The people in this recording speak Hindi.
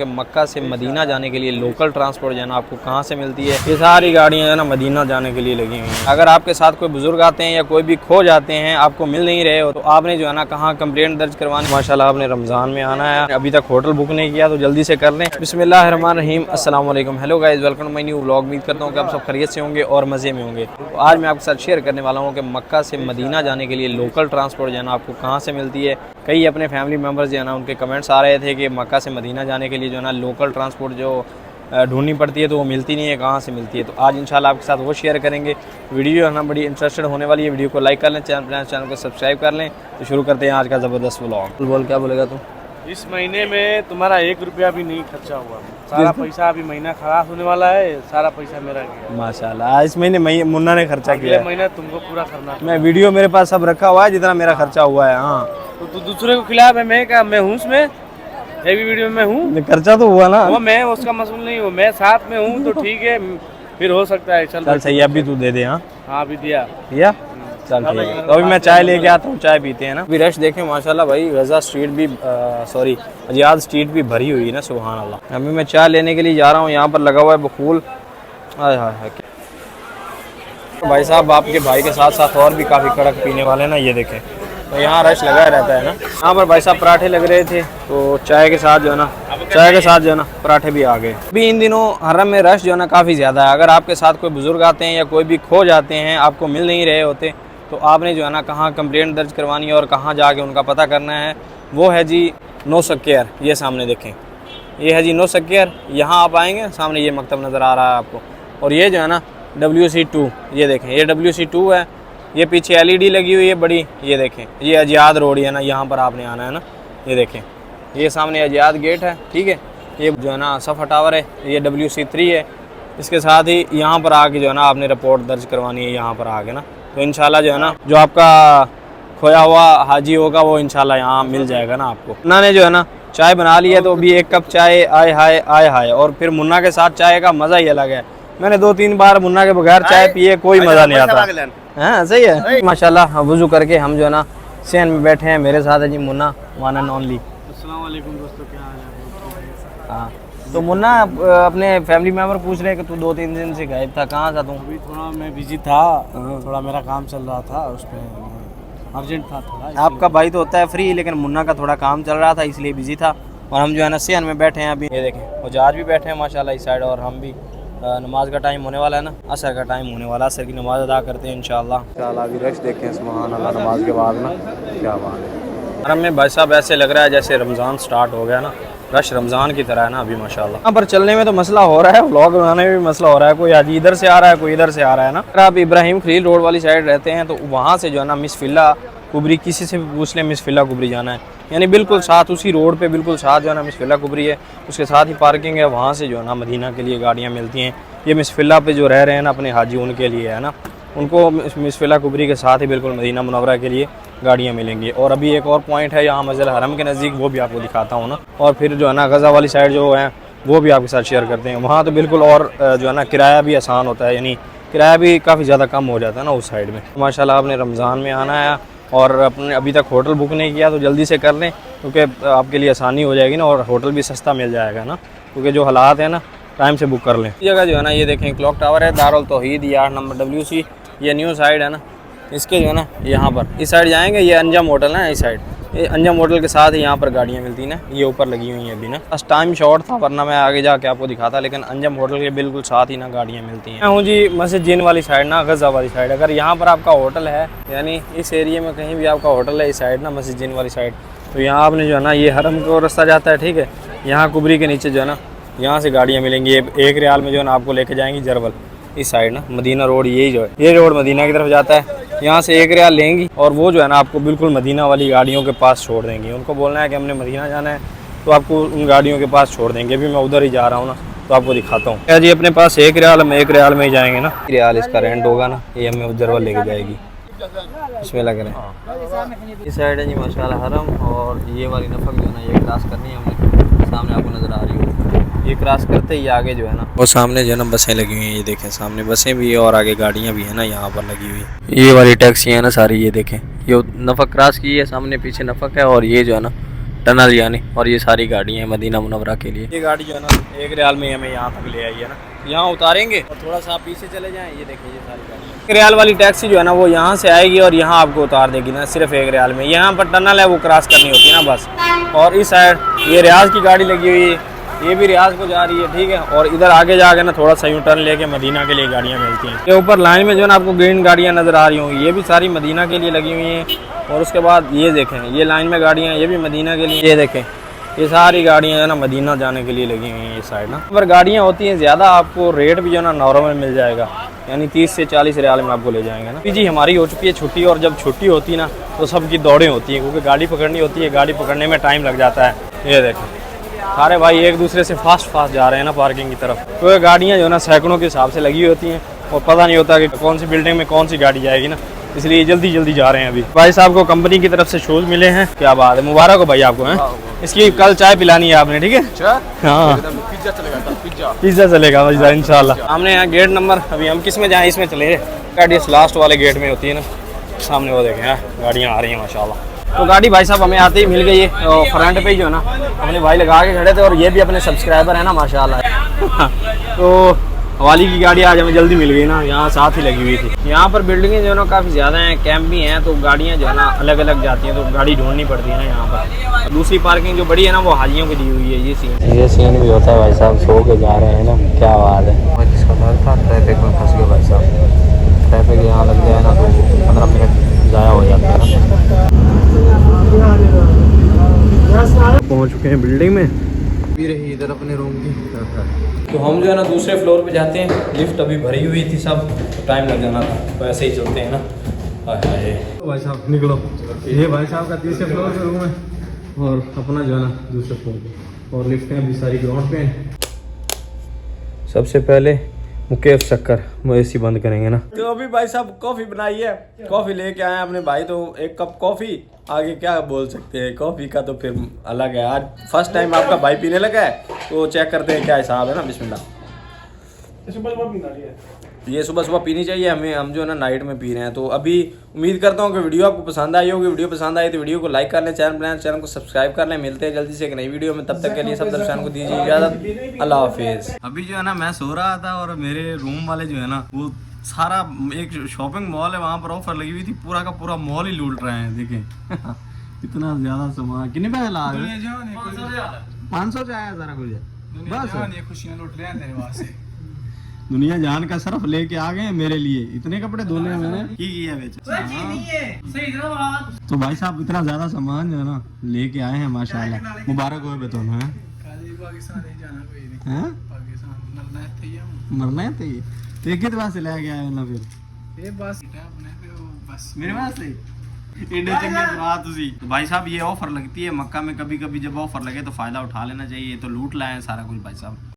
कि मक्का से मदीना जाने के लिए लोकल ट्रांसपोर्ट जो है ना आपको कहाँ से मिलती है। ये सारी गाड़ियाँ जो है ना मदीना जाने के लिए लगी हुई हैं। अगर आपके साथ कोई बुजुर्ग आते हैं या कोई भी खो जाते हैं, आपको मिल नहीं रहे हो, तो आपने जो है ना कहाँ कंप्लेंट दर्ज करवानी। माशाल्लाह आपने रमज़ान में आना है, अभी तक होटल बुक नहीं किया तो जल्दी से कर लें। बिस्मिल्लाहिर्रहमानिर्रहीम, अस्सलाम वालेकुम, hello guys, welcome to my new vlog. उम्मीद करता हूँ कि आप सब खैरियत से होंगे और मज़े में होंगे। तो आज मैं आपके साथ शेयर करने वाला हूँ कि मक्का से मदीना जाने के लिए लोकल ट्रांसपोर्ट जो है ना आपको कहाँ से मिलती है। कई अपने फैमिली मेम्बर्स जो है ना उनके कमेंट्स आ रहे थे कि मक्का से मदीना जाने के लिए जो है ना लोकल ट्रांसपोर्ट जो ढूंढनी पड़ती है तो वो मिलती नहीं है, कहाँ से मिलती है। तो आज इंशाल्लाह आपके साथ वो शेयर करेंगे। वीडियो है ना बड़ी इंटरेस्टेड होने वाली है। वीडियो को लाइक कर लें, चैनल को सब्सक्राइब कर लें। तो शुरू करते हैं आज का ज़बरदस्त व्लॉग। बोल क्या बोलेगा तू? इस महीने में तुम्हारा 1 रुपया भी नहीं खर्चा हुआ, सारा पैसा अभी महीना खराब होने वाला है, सारा पैसा मेरा गया। माशाल्लाह इस महीने मुन्ना ने खर्चा किया है। महीना तुमको पूरा करना। मैं वीडियो मेरे पास सब रखा हुआ है जितना मेरा खर्चा हुआ है। हाँ तो तू दूसरे को खिलाफ है, मैं क्या, मैं हूँ उसमें, ये भी वीडियो में मैं हूँ। खर्चा तो हुआ ना, वो मैं उसका मसूल नहीं हूँ, मैं साथ में हूँ तो ठीक है, फिर हो सकता है। चल सही, अभी तू दे दे। हाँ अभी दिया। चल ठीक है, तो अभी मैं चाय लेके आता हूँ, चाय पीते हैं ना। अभी रश देखें माशाल्लाह भाई, रज़ा स्ट्रीट भी सॉरी अजियाद स्ट्रीट भी भरी हुई है ना, सुभान अल्लाह। अभी मैं चाय लेने के लिए जा रहा हूँ, यहाँ पर लगा हुआ है बखूल। हाय हाय हाय, तो भाई साहब आपके भाई के साथ साथ और भी काफ़ी कड़क पीने वाले ना, ये देखें। तो यहाँ रश लगा रहता है ना। यहाँ पर भाई साहब पराठे लग रहे थे, तो चाय के साथ जो है ना पराठे भी आ गए। अभी इन दिनों हरम में रश जो है ना काफ़ी ज़्यादा है। अगर आपके साथ कोई बुज़ुर्ग आते हैं या कोई भी खो जाते हैं, आपको मिल नहीं रहे होते, तो आपने जो है ना कहाँ कंप्लेंट दर्ज करवानी है और कहाँ जाके उनका पता करना है। वो है जी नो सक्केयर, ये सामने देखें, ये है जी नो सक्केयर। यहाँ आप आएंगे, सामने ये मकतब नज़र आ रहा है आपको, और ये जो है ना WC2, ये देखें, ये WC2 है। ये पीछे LED लगी हुई है बड़ी, ये देखें, ये अजियाद रोड है ना, यहाँ पर आपने आना है ना। ये देखें, ये सामने अजियाद गेट है, ठीक है। ये जो है ना सफ़ा टावर है, ये WC3 है। इसके साथ ही यहाँ पर आके जो है ना आपने रिपोर्ट दर्ज करवानी है, यहाँ पर आके ना। तो इंशाल्लाह जो है ना जो आपका खोया हुआ हाजी होगा वो इंशाल्लाह यहाँ मिल जाएगा ना आपको। मुन्ना ने जो है ना चाय बना ली है, तो अभी 1 कप चाय आए हाय। और फिर मुन्ना के साथ चाय का मज़ा ही अलग है। मैंने 2-3 बार मुन्ना के बगैर चाय पिए, कोई मज़ा नहीं आता। हाँ सही है माशाल्लाह। वुज़ू करके हम जो है ना सेन में बैठे हैं, मेरे साथ है जी मुन्ना, वन एंड ओनली। अस्सलाम वालेकुम दोस्तों, क्या हाल है? हाँ तो मुन्ना अपने फैमिली मेम्बर पूछ रहे हैं कि तू 2-3 दिन से गायब था, कहाँ था तू? अभी थोड़ा मैं बिजी था, थोड़ा मेरा काम चल रहा था, उसमें अर्जेंट था थोड़ा। आपका भाई तो होता है फ्री, लेकिन मुन्ना का थोड़ा काम चल रहा था इसलिए बिजी था। और हम जो है ना सेहन में बैठे हैं अभी, ये देखें, और भी बैठे हैं माशाल्लाह इस साइड। और हम भी नमाज का टाइम होने वाला है ना, असर का टाइम होने वाला है, असर की नमाज अदा करते हैं इंशाल्लाह। अभी रश देखें, सुभान अल्लाह, नमाज के बाद ना क्या बात है। हरम में भाई साहब ऐसे लग रहा है जैसे रमज़ान स्टार्ट हो गया ना, रश रमज़ान की तरह है ना अभी माशाल्लाह। यहाँ पर चलने में तो मसला हो रहा है, व्लॉग बनाने में भी मसला हो रहा है। कोई आज इधर से आ रहा है, कोई इधर से आ रहा है ना। अगर आप इब्राहिम खलील रोड वाली साइड रहते हैं तो वहाँ से जो है ना मिसफिल्ला कुबरी, किसी से भी पूछ लें मिसफिल्ला कुबरी जाना है, यानी बिल्कुल साथ, उसी रोड पे बिल्कुल साथ जो है ना मिसफिल्ला कुबरी है, उसके साथ ही पार्किंग है। वहाँ से जो है ना मदीना के लिए गाड़ियाँ मिलती हैं। ये मिसफिल्ला पे जो रह रहे हैं ना अपने हाजी, उनके लिए है ना, उनको मिसफिल्ला कुबरी के साथ ही बिल्कुल मदीना मुनव्वरा के लिए गाड़ियाँ मिलेंगी। और अभी एक और पॉइंट है यहाँ मस्जिद हरम के नज़दीक, वो भी आपको दिखाता हूँ ना। और फिर जो है ना गज़ा वाली साइड जो है वो भी आपके साथ शेयर करते हैं। वहाँ तो बिल्कुल और जो है ना किराया भी आसान होता है, यानी किराया भी काफ़ी ज़्यादा कम हो जाता है ना उस साइड में। माशाल्लाह आपने रमज़ान में आना है और अपने अभी तक होटल बुक नहीं किया तो जल्दी से कर लें, क्योंकि आपके लिए आसानी हो जाएगी ना, और होटल भी सस्ता मिल जाएगा ना, क्योंकि जो हालात है ना टाइम से बुक कर लें। इस जगह जो है ना ये देखें क्लॉक टावर है, दारुल तौहीद, ये 8 नंबर WC, ये न्यू साइड है ना। इसके जो है ना यहाँ पर इस साइड जाएंगे, ये अंजम होटल है इस साइड, ये अंजम होटल के साथ ही यहाँ पर गाड़ियाँ मिलती हैं ना, ये ऊपर लगी हुई हैं अभी ना। बस टाइम शॉर्ट था, वरना मैं आगे जाके आपको दिखाता, लेकिन अंजम होटल के बिल्कुल साथ ही ना गाड़ियाँ मिलती हैं। मैं हूँ जी मस्जिद जिन वाली साइड ना, गज़ा वाली साइड। अगर यहाँ पर आपका होटल है, यानी इस एरिया में कहीं भी आपका होटल है इस साइड ना, मस्जिद जिन वाली साइड, तो यहाँ आपने जो है ना ये हरम को रास्ता जाता है, ठीक है। यहाँ कुबरी के नीचे जो है ना यहाँ से गाड़ियाँ मिलेंगी। 1 रियाल में जो है ना आपको लेके जाएंगी जरवल, इस साइड ना मदीना रोड, यही जो है ये रोड मदीना की तरफ जाता है। यहाँ से 1 रियाल लेंगी और वो जो है ना आपको बिल्कुल मदीना वाली गाड़ियों के पास छोड़ देंगी। उनको बोलना है कि हमने मदीना जाना है, तो आपको उन गाड़ियों के पास छोड़ देंगे। अभी मैं उधर ही जा रहा हूँ ना, तो आपको दिखाता हूँ। क्या जी अपने पास 1 रियाल, हम 1 रियाल में ही जाएंगे ना। रियाल इसका रेंट होगा ना, ये हमें जरवल लेके जाएगी। इसमें लग रहे हैं इस साइड है जी माशाल्लाह हरम, और ये वाली नफक जो है ना ये क्रॉस करनी है हमने, सामने आपको नज़र आ रही हो। ये क्रॉस करते ही आगे जो है ना वो सामने जो है ना बसें लगी हुई हैं, ये देखें सामने बसें भी है और आगे गाड़ियाँ भी है ना यहाँ पर लगी हुई। ये वाली टैक्सी है ना सारी, ये देखें, ये नफक क्रॉस की है, सामने पीछे नफक है, और ये जो है ना टनल यानी। और ये सारी गाड़ियाँ हैं मदीना मुनव्वरा के लिए। ये गाड़ी जो है ना 1 रियाल में हमें यहाँ तक ले आई है ना, यहाँ उतारेंगे और थोड़ा सा आप पीछे चले जाएँ। ये देखिए ये सारी गाड़ियाँ। 1 रियाल वाली टैक्सी जो है ना वो यहाँ से आएगी और यहाँ आपको उतार देगी ना, सिर्फ 1 रियाल में। यहाँ पर टनल है वो क्रॉस करनी होती है ना बस। और इस साइड ये रियाज की गाड़ी लगी हुई है, ये भी रियाज को जा रही है, ठीक है। और इधर आगे जाके ना थोड़ा सा यूं टर्न लेके मदीना के लिए गाड़ियाँ मिलती हैं। ये ऊपर लाइन में जो है ना आपको ग्रीन गाड़ियाँ नज़र आ रही होंगी, ये भी सारी मदीना के लिए लगी हुई हैं। और उसके बाद ये देखें ये लाइन में गाड़ियाँ, ये भी मदीना के लिए। ये देखें ये सारी गाड़ियाँ जो है ना मदीना जाने के लिए लगी हुई हैं ये साइड ना। पर गाड़ियाँ होती हैं ज़्यादा, आपको रेट भी जो है ना नॉर्मल मिल जाएगा, यानी 30 से 40 रियाल में आपको ले जाएंगे ना। जी हमारी हो चुकी है छुट्टी, और जब छुट्टी होती है ना तो सबकी दौड़ें होती हैं, क्योंकि गाड़ी पकड़नी होती है, गाड़ी पकड़ने में टाइम लग जाता है। ये देखें सारे भाई एक दूसरे से फास्ट जा रहे हैं ना पार्किंग की तरफ। तो ये गाड़ियाँ जो है ना सैकड़ों के हिसाब से लगी होती हैं और पता नहीं होता कि कौन सी बिल्डिंग में कौन सी गाड़ी जाएगी ना, इसलिए जल्दी जल्दी जा रहे हैं। अभी भाई साहब को कंपनी की तरफ से शूज़ मिले हैं, क्या बात है, मुबारक हो भाई आपको। हैं इसकी कल चाय पिलानी है आपने, ठीक है। हाँ पिज्ज़ा चलेगा भाई इंशाल्लाह। हमने यहाँ गेट नंबर, अभी हम किस में जाएँ, इसमें चले गाड़ी लास्ट वाले गेट में होती है ना, सामने वो देखें गाड़ियाँ आ रही हैं माशाल्लाह। तो गाड़ी भाई साहब हमें आते ही मिल गई है, फ्रंट पे ही जो है ना अपने भाई लगा के खड़े थे, और ये भी अपने सब्सक्राइबर है ना माशाल्लाह। तो वाली की गाड़ी आज हमें जल्दी मिल गई ना, यहाँ साथ ही लगी हुई थी। यहाँ पर बिल्डिंगें जो है ना काफ़ी ज़्यादा हैं, कैंप भी हैं, तो गाड़ियाँ जो है ना अलग अलग जाती हैं, तो गाड़ी ढूंढनी पड़ती है ना यहाँ पर। दूसरी पार्किंग जो बड़ी है ना वो हाजियों की दी हुई है। ये सीन भी होता है भाई साहब, सो के जा रहे हैं ना, क्या बात है। जिसका डर था ट्रैफिक में फंस गया भाई साहब, ट्रैफिक यहाँ लग जाए ना तो 15 मिनट ज़ाया हो जाता है। पहुँच चुके हैं बिल्डिंग में, भी रही इधर अपने रूम की। तो हम जो है ना दूसरे फ्लोर पे जाते हैं, लिफ्ट अभी भरी हुई थी सब, तो टाइम लग जाना था, तो ऐसे ही चलते हैं ना। तो भाई साहब निकलो, ये भाई साहब का तीसरे फ्लोर पे रूम है, और अपना जो है ना दूसरे फ्लोर पे, और लिफ्टें अभी सारी ग्राउंड पे हैं। सबसे पहले मुकेफ शक्कर मवेशी बंद करेंगे ना। तो अभी भाई साहब कॉफ़ी बनाई है, कॉफ़ी लेके आए हैं अपने भाई, तो 1 कप कॉफ़ी, आगे क्या बोल सकते हैं, कॉफ़ी का तो फिर अलग है। आज फर्स्ट टाइम आपका भाई पीने लगा है, तो चेक करते हैं क्या हिसाब है ना। बिस्मिल्लाह। ये सुबह सुबह पीनी चाहिए हमें, हम जो है ना नाइट में पी रहे हैं। तो अभी उम्मीद करता हूँ कि वीडियो आपको पसंद आई होगी। वीडियो पसंद आई तो वीडियो को लाइक कर लें, चैनल को सब्सक्राइब कर लें। मिलते हैं जल्दी से एक नई वीडियो में, तब तक के लिए सब दर्शकों को दीजिए इजाज़त। अल्लाह हाफिज़। अभी जो है ना मैं सो रहा था, और मेरे रूम वाले जो है ना वो सारा एक शॉपिंग मॉल है, वहाँ पर ऑफर लगी हुई थी, पूरा का पूरा मॉल ही लूट रहे हैं। देखें इतना ज़्यादा सामान, कितने पैसे ला रहे हैं? 500 से आया सारा कुछ, बस खुशियाँ लूट रहे हैं तेरे वहाँ से। दुनिया जान का सरफ लेके आ गए मेरे लिए, इतने कपड़े धोने मैंने की किया तो भाई साहब इतना ज्यादा सामान जो है ना लेके आए हैं माशाल्लाह। मुबारक हो बेतौन है, मरना है तो एक बात से लेके आए ना, फिर मेरे पास से तो भाई साहब ये ऑफर लगती है मक्का में, कभी कभी जब ऑफर लगे तो फायदा उठा लेना चाहिए। तो लूट लाए हैं सारा कुछ भाई साहब।